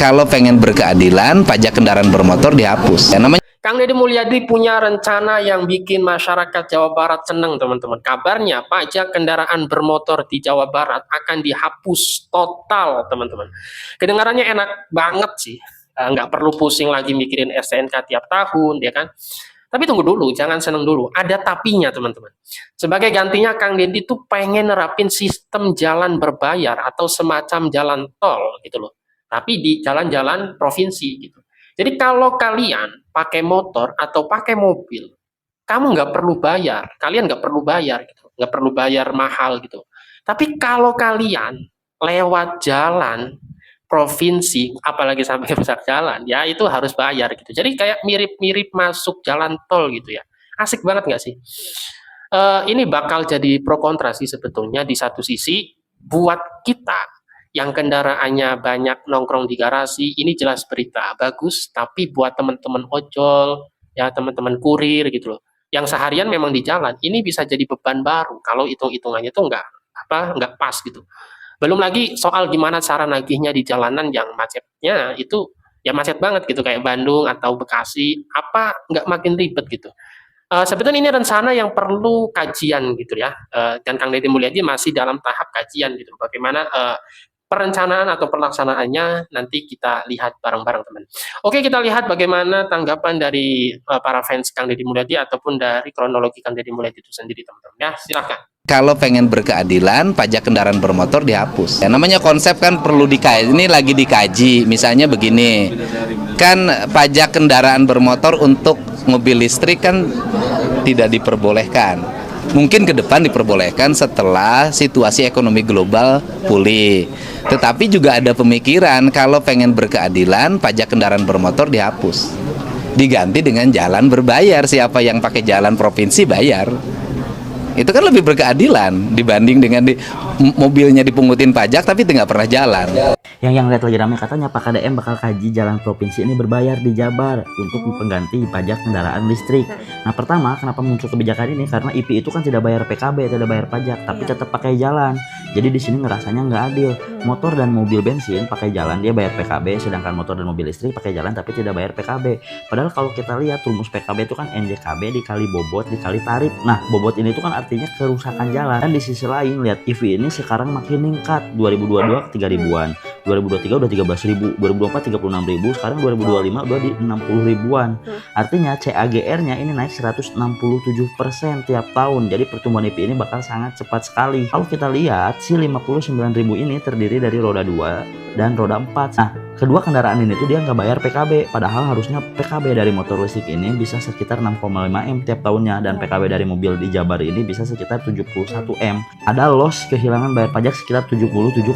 Kalau pengen berkeadilan, pajak kendaraan bermotor dihapus. Ya, namanya Kang Deddy Mulyadi punya rencana yang bikin masyarakat Jawa Barat seneng, teman-teman. Kabarnya pajak kendaraan bermotor di Jawa Barat akan dihapus total, teman-teman. Kedengarannya enak banget sih. Nggak perlu pusing lagi mikirin STNK tiap tahun, ya kan? Tapi tunggu dulu, jangan seneng dulu. Ada tapinya, teman-teman. Sebagai gantinya, Kang Deddy tuh pengen nerapin sistem jalan berbayar atau semacam jalan tol, gitu loh. Tapi di jalan-jalan provinsi, gitu. Jadi kalau kalian pakai motor atau pakai mobil, kamu nggak perlu bayar. Kalian nggak perlu bayar, gitu. Nggak perlu bayar mahal, gitu. Tapi kalau kalian lewat jalan provinsi, apalagi sampai rusak jalan, ya itu harus bayar gitu. Jadi kayak mirip-mirip masuk jalan tol gitu ya. Asik banget nggak sih? Ini bakal jadi pro kontra sih sebetulnya. Di satu sisi, buat kita yang kendaraannya banyak nongkrong di garasi, ini jelas berita bagus. Tapi buat teman-teman ojol, ya teman-teman kurir gitu loh, yang seharian memang di jalan, ini bisa jadi beban baru kalau hitung-hitungannya tuh nggak pas gitu. Belum lagi soal gimana cara nagihnya di jalanan yang macetnya itu ya macet banget gitu kayak Bandung atau Bekasi, apa nggak makin ribet gitu. Sebetulnya ini rencana yang perlu kajian gitu ya, dan Kang Deddy Mulyadi masih dalam tahap kajian gitu. Bagaimana perencanaan atau pelaksanaannya nanti kita lihat bareng-bareng teman. Oke, kita lihat bagaimana tanggapan dari para fans Kang Deddy Mulyadi ataupun dari kronologi Kang Deddy Mulyadi itu sendiri teman-teman. Ya, silakan. kalau pengen berkeadilan, pajak kendaraan bermotor dihapus. Ya, namanya konsep kan perlu dikaji. Ini lagi dikaji. Misalnya begini, kan pajak kendaraan bermotor untuk mobil listrik kan tidak diperbolehkan. Mungkin ke depan diperbolehkan setelah situasi ekonomi global pulih. Tetapi juga ada pemikiran kalau pengen berkeadilan, pajak kendaraan bermotor dihapus. Diganti dengan jalan berbayar. Siapa yang pakai jalan provinsi bayar. Itu kan lebih berkeadilan dibanding dengan mobilnya dipungutin pajak tapi nggak pernah jalan. Yang lihat lagi ramai katanya Pak KDM bakal kaji jalan provinsi ini berbayar di Jabar untuk pengganti pajak kendaraan listrik. Nah pertama, kenapa muncul kebijakan ini? Karena IP itu kan tidak bayar PKB, tidak bayar pajak, tapi tetap pakai jalan. Jadi di sini ngerasanya nggak adil. Motor dan mobil bensin pakai jalan dia bayar PKB, sedangkan motor dan mobil listrik pakai jalan tapi tidak bayar PKB. Padahal kalau kita lihat rumus PKB itu kan NJKB dikali bobot dikali tarif. Nah bobot ini itu kan artinya kerusakan jalan. Dan di sisi lain lihat EV ini sekarang makin meningkat. 2022 ke 3 ribuan, 2023 udah 13 ribu, 2024 36 ribu, sekarang 2025 udah di 60 ribuan. Artinya CAGR-nya ini naik 167% tiap tahun. Jadi pertumbuhan IP ini bakal sangat cepat sekali. Kalau kita lihat si 59 ribu ini terdiri dari roda 2 dan roda 4. Nah kedua kendaraan ini tuh dia nggak bayar PKB, padahal harusnya PKB dari motor listrik ini bisa sekitar 6,5 M tiap tahunnya, dan PKB dari mobil di Jabar ini bisa sekitar 71 M. Ada loss kehilangan bayar pajak sekitar 77,8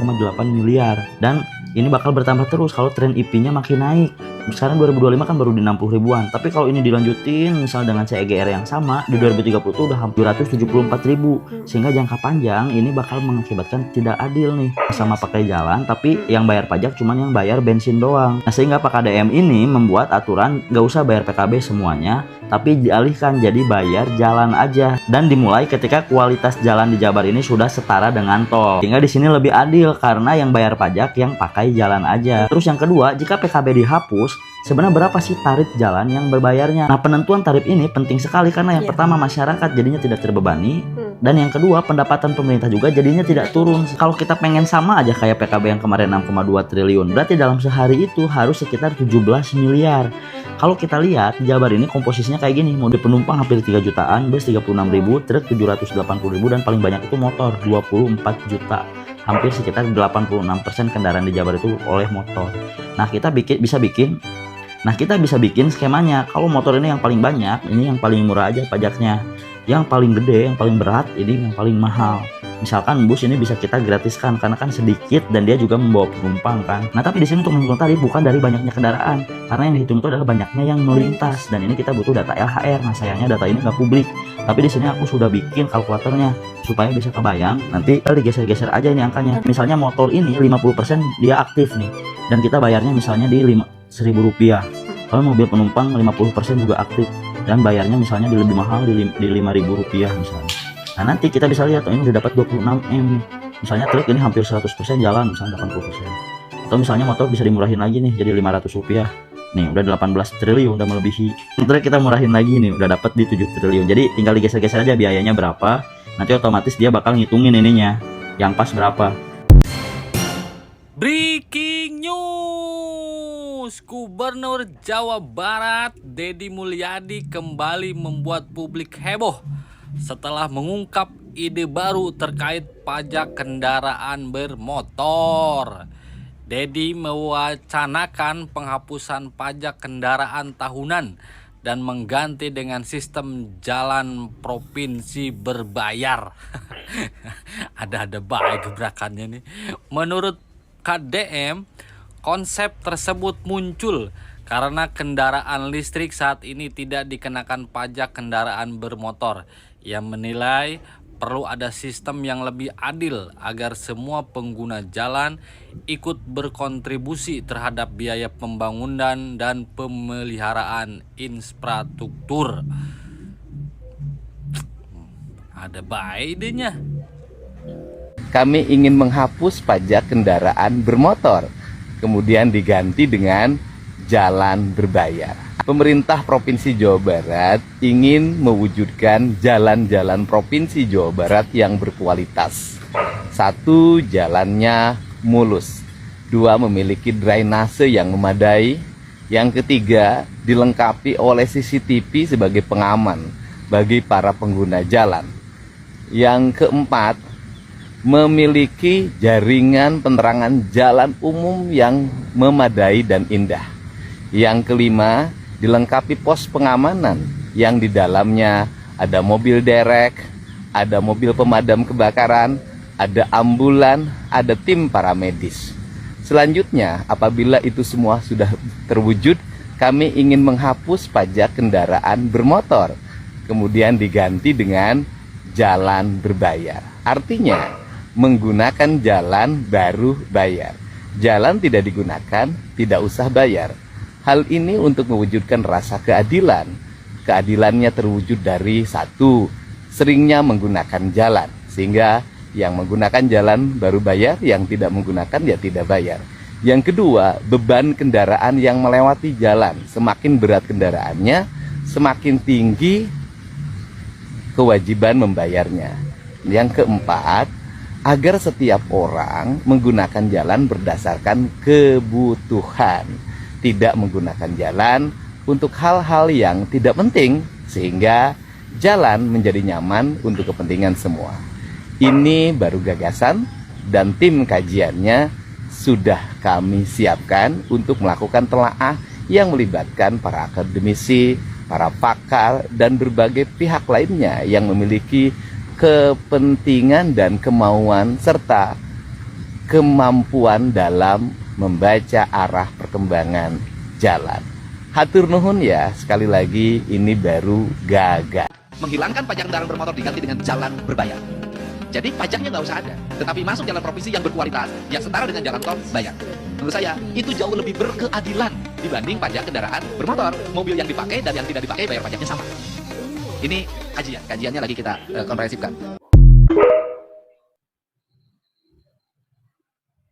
miliar, dan ini bakal bertambah terus kalau tren IP-nya makin naik. Sekarang 2025 kan baru di 60 ribuan, tapi kalau ini dilanjutin misalnya dengan CAGR yang sama di 2030 tuh udah hampir 274 ribu, sehingga jangka panjang ini bakal mengakibatkan tidak adil nih. Sama pakai jalan tapi yang bayar pajak cuman yang bayar bensin doang. Nah sehingga Pak KDM ini membuat aturan gak usah bayar PKB semuanya, tapi dialihkan jadi bayar jalan aja, dan dimulai ketika kualitas jalan di Jabar ini sudah setara dengan tol. Sehingga di sini lebih adil karena yang bayar pajak yang pakai jalan aja. Terus yang kedua, jika PKB dihapus, sebenarnya berapa sih tarif jalan yang berbayarnya? Nah penentuan tarif ini penting sekali karena yang pertama masyarakat jadinya tidak terbebani, dan yang kedua pendapatan pemerintah juga jadinya tidak turun. Kalau kita pengen sama aja kayak PKB yang kemarin 6,2 triliun, berarti dalam sehari itu harus sekitar 17 miliar. Kalau kita lihat Jabar ini komposisinya kayak gini, mobil penumpang hampir 3 jutaan, bus 36 ribu, truk 780 ribu, dan paling banyak itu motor 24 juta. Hampir sekitar 86% kendaraan di Jabar itu oleh motor. Nah kita bisa bikin skemanya. Kalau motor ini yang paling banyak, ini yang paling murah aja pajaknya. Yang paling gede, yang paling berat, ini yang paling mahal. Misalkan bus ini bisa kita gratiskan karena kan sedikit dan dia juga membawa penumpang kan. Nah tapi di sini untuk menghitung tarif bukan dari banyaknya kendaraan, karena yang dihitung itu adalah banyaknya yang melintas, dan ini kita butuh data LHR. Nah sayangnya data ini nggak publik, tapi di sini aku sudah bikin kalkulatornya supaya bisa kebayang. Nanti kita digeser-geser aja ini angkanya. Misalnya motor ini 50% dia aktif nih, dan kita bayarnya misalnya di 1.000 rupiah. Kalau mobil penumpang 50% juga aktif dan bayarnya misalnya di lebih mahal di 5.000 rupiah misalnya. Nah nanti kita bisa lihat, oh ini udah dapat 26 M. Misalnya truk ini hampir 100% jalan, misalnya 80%. Atau misalnya motor bisa dimurahin lagi nih jadi 500 rupiah. Nih udah 18 triliun, udah melebihi. Motor kita murahin lagi nih, udah dapat di 7 triliun. Jadi tinggal digeser-geser aja biayanya berapa. Nanti otomatis dia bakal ngitungin ininya, yang pas berapa. Breaking news, Gubernur Jawa Barat Deddy Mulyadi kembali membuat publik heboh setelah mengungkap ide baru terkait pajak kendaraan bermotor. Deddy mewacanakan penghapusan pajak kendaraan tahunan dan mengganti dengan sistem jalan provinsi berbayar. Ada baik gebrakannya nih. Menurut KDM, konsep tersebut muncul karena kendaraan listrik saat ini tidak dikenakan pajak kendaraan bermotor. Ia menilai perlu ada sistem yang lebih adil agar semua pengguna jalan ikut berkontribusi terhadap biaya pembangunan dan pemeliharaan infrastruktur. Ada baik idenya. Kami ingin menghapus pajak kendaraan bermotor, kemudian diganti dengan jalan berbayar. Pemerintah Provinsi Jawa Barat ingin mewujudkan jalan-jalan Provinsi Jawa Barat yang berkualitas. 1. Jalannya mulus. 2. Memiliki drainase yang memadai. Yang ketiga, dilengkapi oleh CCTV sebagai pengaman bagi para pengguna jalan. Yang keempat, memiliki jaringan penerangan jalan umum yang memadai dan indah. Yang kelima, dilengkapi pos pengamanan yang di dalamnya ada mobil derek, ada mobil pemadam kebakaran, ada ambulan, ada tim paramedis. Selanjutnya, apabila itu semua sudah terwujud, kami ingin menghapus pajak kendaraan bermotor, kemudian diganti dengan jalan berbayar. Artinya, menggunakan jalan baru bayar. Jalan tidak digunakan, tidak usah bayar. Hal ini untuk mewujudkan rasa keadilan. Keadilannya terwujud dari 1, seringnya menggunakan jalan, sehingga yang menggunakan jalan baru bayar, yang tidak menggunakan ya tidak bayar. Yang kedua, beban kendaraan yang melewati jalan. Semakin berat kendaraannya, semakin tinggi kewajiban membayarnya. Yang keempat, agar setiap orang menggunakan jalan berdasarkan kebutuhan, tidak menggunakan jalan untuk hal-hal yang tidak penting, sehingga jalan menjadi nyaman untuk kepentingan semua. Ini baru gagasan dan tim kajiannya sudah kami siapkan untuk melakukan telaah yang melibatkan para akademisi, para pakar, dan berbagai pihak lainnya yang memiliki kepentingan dan kemauan serta kemampuan dalam membaca arah perkembangan jalan. Hatur nuhun ya, sekali lagi ini baru gagal. Menghilangkan pajak kendaraan bermotor diganti dengan jalan berbayar. Jadi pajaknya nggak usah ada, tetapi masuk jalan provinsi yang berkualitas, yang setara dengan jalan tol bayar. Menurut saya, itu jauh lebih berkeadilan dibanding pajak kendaraan bermotor. Mobil yang dipakai dan yang tidak dipakai bayar pajaknya sama. Ini kajiannya lagi kita komprehensifkan.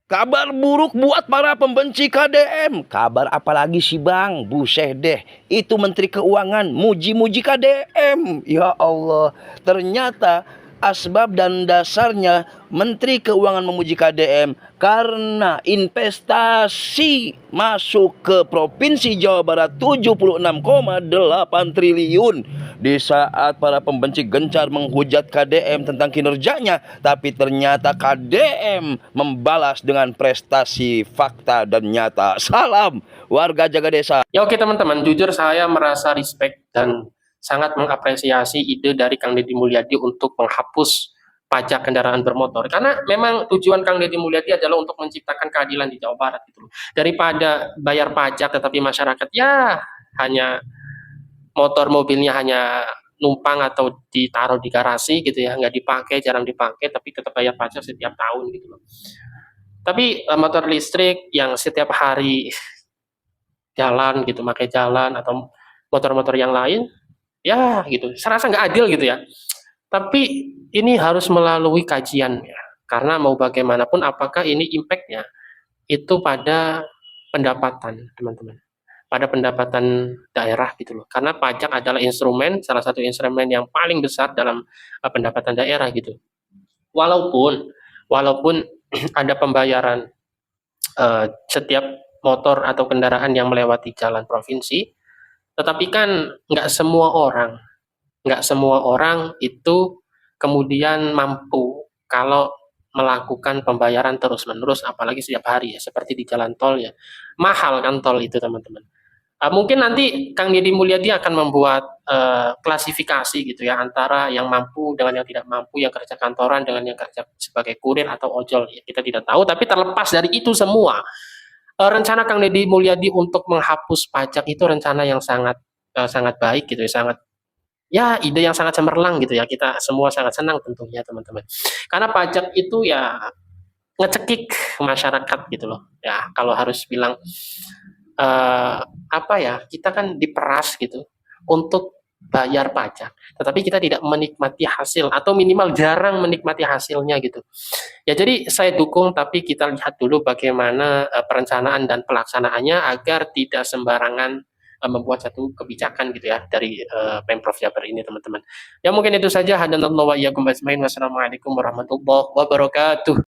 Kabar buruk buat para pembenci KDM. Kabar apa lagi sih bang? Buset deh. Itu Menteri Keuangan muji-muji KDM. Ya Allah. Ternyata asbab dan dasarnya Menteri Keuangan memuji KDM karena investasi masuk ke Provinsi Jawa Barat 76,8 triliun. Di saat para pembenci gencar menghujat KDM tentang kinerjanya, tapi ternyata KDM membalas dengan prestasi fakta dan nyata. Salam warga Jaga Desa. Ya oke teman-teman, jujur saya merasa respect dan sangat mengapresiasi ide dari Kang Deddy Mulyadi untuk menghapus pajak kendaraan bermotor. Karena memang tujuan Kang Deddy Mulyadi adalah untuk menciptakan keadilan di Jawa Barat gitu. Daripada bayar pajak tetapi masyarakat ya hanya motor mobilnya hanya numpang atau ditaruh di garasi gitu ya, nggak dipakai, jarang dipakai, tapi tetap bayar pajak setiap tahun gitu loh. Tapi motor listrik yang setiap hari jalan gitu, pakai jalan, atau motor-motor yang lain, ya gitu, saya rasa nggak adil gitu ya. Tapi ini harus melalui kajian ya, karena mau bagaimanapun apakah ini impact-nya itu pada pendapatan, teman-teman. Pada pendapatan daerah gitu loh. Karena pajak adalah salah satu instrumen yang paling besar dalam pendapatan daerah gitu. Walaupun ada pembayaran setiap motor atau kendaraan yang melewati jalan provinsi, tetapi kan nggak semua orang itu kemudian mampu kalau melakukan pembayaran terus-menerus, apalagi setiap hari ya, seperti di jalan tol ya. Mahal kan tol itu, teman-teman. Mungkin nanti Kang Deddy Mulyadi akan membuat klasifikasi gitu ya, antara yang mampu dengan yang tidak mampu, yang kerja kantoran dengan yang kerja sebagai kurir atau ojol. Ya, kita tidak tahu, tapi terlepas dari itu semua, rencana Kang Deddy Mulyadi untuk menghapus pajak itu rencana yang sangat baik gitu ya, ide yang sangat cemerlang gitu ya. Kita semua sangat senang tentunya, teman-teman. Karena pajak itu ya ngecekik masyarakat gitu loh. Ya, kalau harus bilang kita kan diperas gitu untuk bayar pajak, tetapi kita tidak menikmati hasil atau minimal jarang menikmati hasilnya gitu. Ya jadi saya dukung, tapi kita lihat dulu bagaimana perencanaan dan pelaksanaannya agar tidak sembarangan membuat satu kebijakan gitu ya dari Pemprov Jabar ini, teman-teman. Ya mungkin itu saja. Hadanallahu wa iyyakum ajmain. Wassalamualaikum warahmatullahi wabarakatuh.